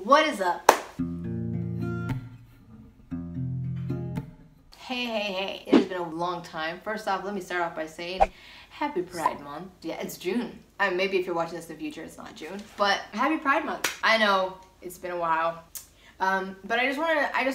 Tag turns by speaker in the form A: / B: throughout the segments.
A: What is up? Hey, it has been a long time. First off, let me start off by saying happy Pride Month. Yeah, it's June. Maybe if you're watching this in the future, it's not June, but happy Pride Month. I know it's been a while. But I just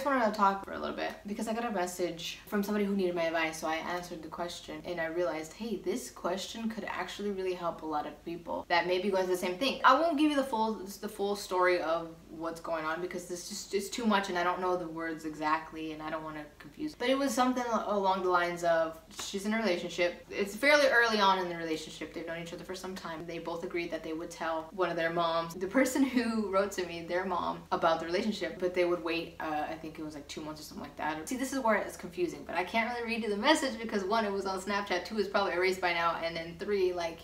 A: wanted to talk for a little bit because I got a message from somebody who needed my advice, so I answered the question and I realized, hey, this question could actually really help a lot of people that may be going through the same thing. I won't give you the full story of what's going on because this is too much and I don't know the words exactly and I don't want to confuse. But it was something along the lines of she's in a relationship. It's fairly early on in the relationship. They've known each other for some time. They both agreed that they would tell one of their moms, the person who wrote to me, their mom, about the relationship, but they would wait, I think it was like 2 months or something like that. See, this is where it's confusing, but I can't really read you the message because 1, it was on Snapchat, 2, it's probably erased by now, and then 3, like,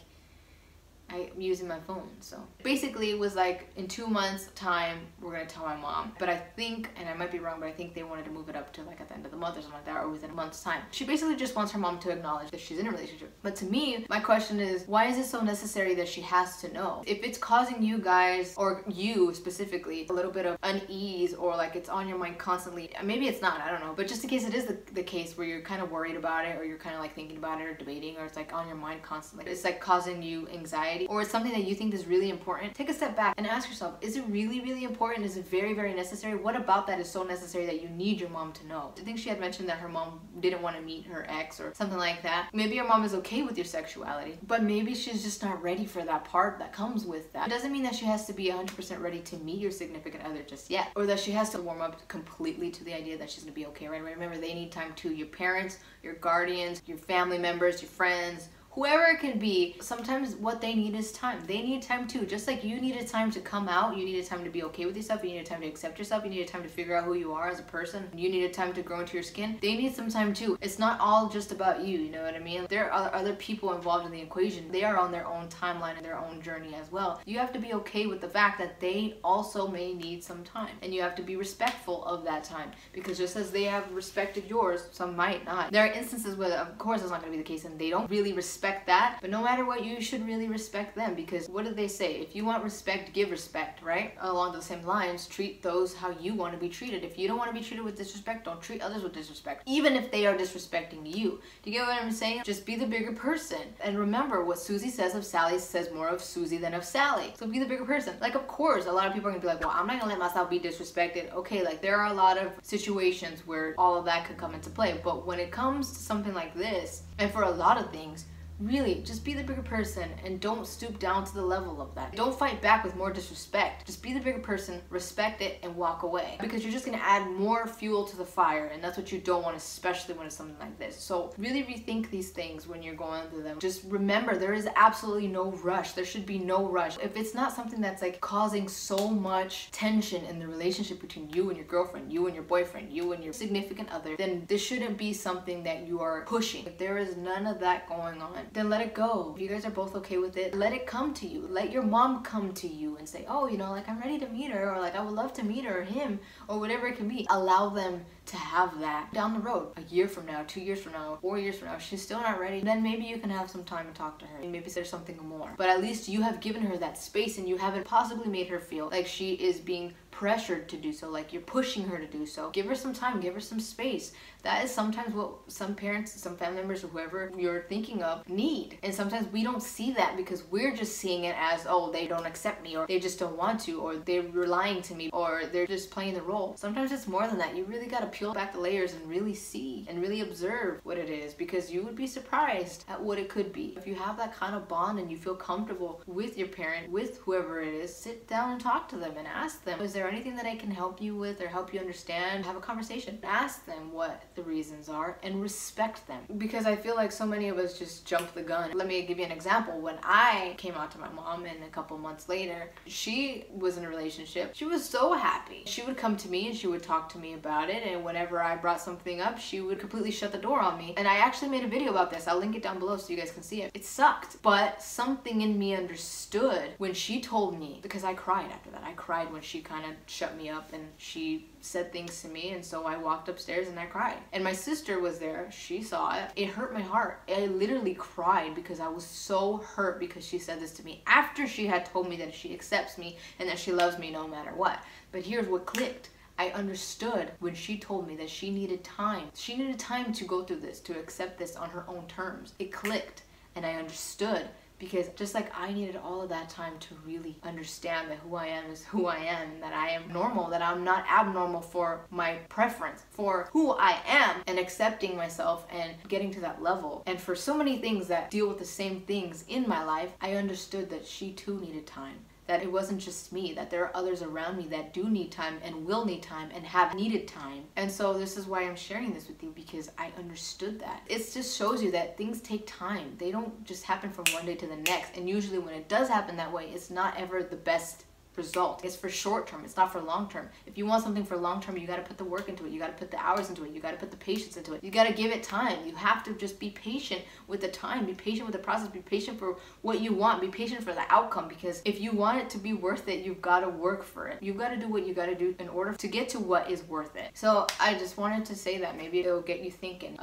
A: I'm using my phone. So basically it was like in 2 months time we're gonna tell my mom, but I think, and I might be wrong, but I think they wanted to move it up to like at the end of the month or something like that, or within a month's time. She basically just wants her mom to acknowledge that she's in a relationship. But to me, my question is, why is it so necessary that she has to know? If it's causing you guys, or you specifically, a little bit of unease, or like it's on your mind constantly, maybe it's not, I don't know, but just in case it is the case where you're kind of worried about it, or you're kind of like thinking about it or debating, or it's like on your mind constantly, it's like causing you anxiety, or it's something that you think is really important, take a step back and ask yourself, is it really important? Is it very necessary? What about that is so necessary that you need your mom to know? I think she had mentioned that her mom didn't want to meet her ex or something like that. Maybe your mom is okay with your sexuality, but maybe she's just not ready for that part that comes with that. It doesn't mean that she has to be 100% ready to meet your significant other just yet, or that she has to warm up completely to the idea that she's gonna be okay right away. Remember, they need time too. Your parents, your guardians, your family members, your friends, whoever it can be, sometimes what they need is time. They need time too. Just like you needed time to come out, you needed time to be okay with yourself, you needed time to accept yourself, you needed time to figure out who you are as a person, you needed time to grow into your skin. They need some time too. It's not all just about you know what I mean? There are other people involved in the equation. They are on their own timeline and their own journey as well. You have to be okay with the fact that they also may need some time, and you have to be respectful of that time, because just as they have respected yours, some might not. There are instances where of course it's not going to be the case and they don't really respect that, but no matter what, you should really respect them, because what did they say? If you want respect, give respect, right? Along the same lines, treat those how you want to be treated. If you don't want to be treated with disrespect, don't treat others with disrespect, even if they are disrespecting you. Do you get what I'm saying? Just be the bigger person. And remember, what Susie says of Sally says more of Susie than of Sally. So be the bigger person. Like, of course, a lot of people are gonna be like, well, I'm not gonna let myself be disrespected. Okay, like there are a lot of situations where all of that could come into play, but when it comes to something like this, and for a lot of things, really, just be the bigger person and don't stoop down to the level of that. Don't fight back with more disrespect. Just be the bigger person, respect it, and walk away. Because you're just gonna add more fuel to the fire, and that's what you don't want, especially when it's something like this. So really rethink these things when you're going through them. Just remember, there is absolutely no rush. There should be no rush. If it's not something that's like causing so much tension in the relationship between you and your girlfriend, you and your boyfriend, you and your significant other, then this shouldn't be something that you are pushing. If there is none of that going on, then let it go. If you guys are both okay with it, let it come to you. Let your mom come to you and say, oh, you know, like I'm ready to meet her, or like I would love to meet her or him, or whatever it can be. Allow them to have that down the road, a year from now, 2 years from now, 4 years from now. If she's still not ready, then maybe you can have some time to talk to her. Maybe there's something more. But at least you have given her that space and you haven't possibly made her feel like she is being pressured to do so, like you're pushing her to do so. Give her some time, give her some space. That is sometimes what some parents, some family members, or whoever you're thinking of need. And sometimes we don't see that because we're just seeing it as, oh, they don't accept me, or they just don't want to, or they're lying to me, or they're just playing the role. Sometimes it's more than that. You really gotta peel back the layers and really see and really observe what it is, because you would be surprised at what it could be. If you have that kind of bond and you feel comfortable with your parent, with whoever it is, sit down and talk to them and ask them, is there anything that I can help you with or help you understand? Have a conversation. Ask them what the reasons are and respect them, because I feel like so many of us just jump the gun. Let me give you an example. When I came out to my mom and a couple months later, she was in a relationship. She was so happy. She would come to me and she would talk to me about it, and whenever I brought something up, she would completely shut the door on me. And I actually made a video about this. I'll link it down below so you guys can see it. It sucked, but something in me understood when she told me, because I cried after that. I cried when she kind of shut me up, and she said things to me, and so I walked upstairs and I cried. And my sister was there. She saw it. It hurt my heart. I literally cried because I was so hurt because she said this to me after she had told me that she accepts me and that she loves me no matter what. But here's what clicked. I understood when she told me that she needed time. She needed time to go through this, to accept this on her own terms. It clicked, and I understood, because just like I needed all of that time to really understand that who I am is who I am, and that I am normal, that I'm not abnormal for my preference, for who I am, and accepting myself and getting to that level. And for so many things that deal with the same things in my life, I understood that she too needed time. That it wasn't just me, that there are others around me that do need time and will need time and have needed time. And so this is why I'm sharing this with you, because I understood that. It just shows you that things take time. They don't just happen from one day to the next. And usually when it does happen that way, it's not ever the best result. It's for short term. It's not for long term. If you want something for long term, you got to put the work into it. You got to put the hours into it. You got to put the patience into it. You got to give it time. You have to just be patient with the time. Be patient with the process. Be patient for what you want. Be patient for the outcome, because if you want it to be worth it, you've got to work for it. You've got to do what you got to do in order to get to what is worth it. So I just wanted to say that. Maybe it'll get you thinking.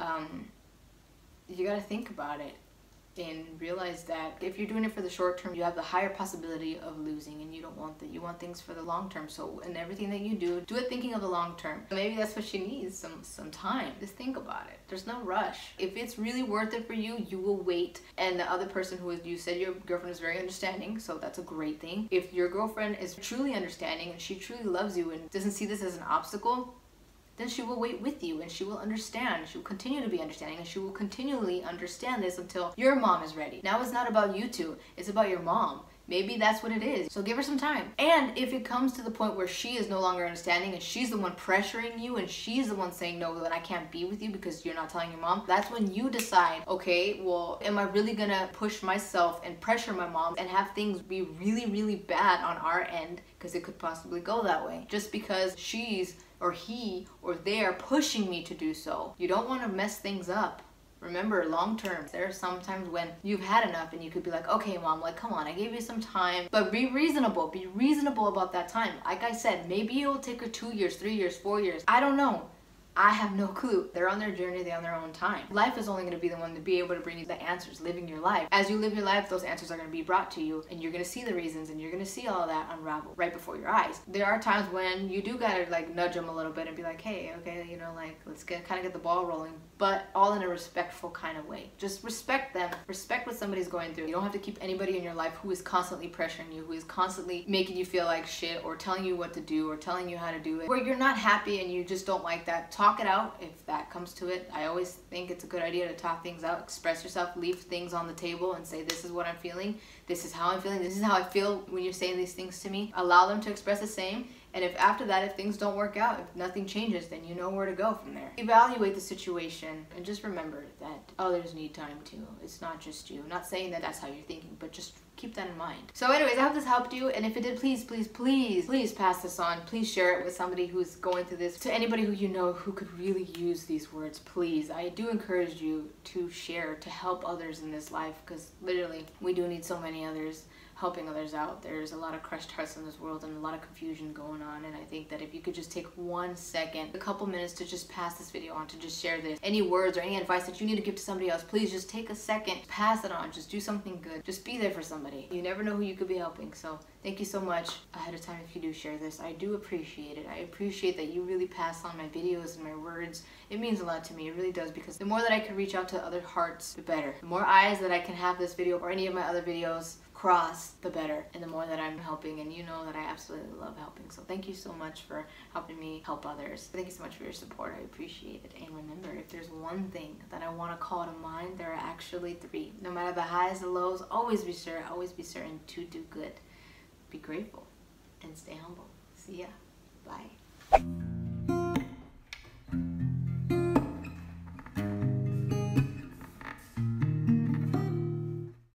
A: You got to think about it and realize that if you're doing it for the short term, you have the higher possibility of losing, and you don't want that. You want things for the long term. So in everything that you do, do it thinking of the long term. Maybe that's what she needs, some time. Just think about it. There's no rush. If it's really worth it for you, you will wait. And the other person who is, you said your girlfriend is very understanding, so that's a great thing. If your girlfriend is truly understanding and she truly loves you and doesn't see this as an obstacle, then she will wait with you, and she will understand. She will continue to be understanding, and she will continually understand this until your mom is ready. Now it's not about you two, it's about your mom. Maybe that's what it is. So give her some time. And if it comes to the point where she is no longer understanding and she's the one pressuring you and she's the one saying, no, that I can't be with you because you're not telling your mom, that's when you decide, okay, well, am I really gonna push myself and pressure my mom and have things be really, really bad on our end, because it could possibly go that way, just because she's or he or they're pushing me to do so. You don't want to mess things up. Remember, long term, there are some times when you've had enough and you could be like, okay, mom, like, come on, I gave you some time, but be reasonable. Be reasonable about that time. Like I said, maybe it will take her 2 years, 3 years, 4 years. I don't know. I have no clue. They're on their journey, they're on their own time. Life is only going to be the one to be able to bring you the answers, living your life. As you live your life, those answers are going to be brought to you, and you're going to see the reasons, and you're going to see all of that unravel right before your eyes. There are times when you do gotta like nudge them a little bit and be like, hey, okay, you know, like, let's kind of get the ball rolling, but all in a respectful kind of way. Just respect them. Respect what somebody's going through. You don't have to keep anybody in your life who is constantly pressuring you, who is constantly making you feel like shit, or telling you what to do, or telling you how to do it, where you're not happy and you just don't like that. Talk it out if that comes to it. I always think it's a good idea to talk things out, express yourself, leave things on the table and say, this is what I'm feeling, this is how I'm feeling, this is how I feel when you're saying these things to me. Allow them to express the same. And if after that, if things don't work out, if nothing changes, then you know where to go from there. Evaluate the situation, and just remember that others need time too. It's not just you. I'm not saying that that's how you're thinking, but just keep that in mind. So anyways, I hope this helped you, and if it did, please, please, please, please pass this on. Please share it with somebody who's going through this, to anybody who you know who could really use these words. Please, I do encourage you to share, to help others in this life, because literally we do need so many others helping others out. There's a lot of crushed hearts in this world and a lot of confusion going on, and I think that if you could just take 1 second, a couple minutes to just pass this video on, to just share this, any words or any advice that you need to give to somebody else, please just take a second, pass it on, just do something good, just be there for somebody. You never know who you could be helping. So thank you so much ahead of time if you do share this. I do appreciate it. I appreciate that you really pass on my videos and my words. It means a lot to me. It really does, because the more that I can reach out to other hearts, the better. The more eyes that I can have this video or any of my other videos cross, the better, and the more that I'm helping, and you know that I absolutely love helping. So thank you so much for helping me help others. Thank you so much for your support. I appreciate it. And remember, if there's one thing that I want to call to mind, there are actually 3. No matter the highs and lows, always be certain to do good. Be grateful and stay humble. See ya. Bye.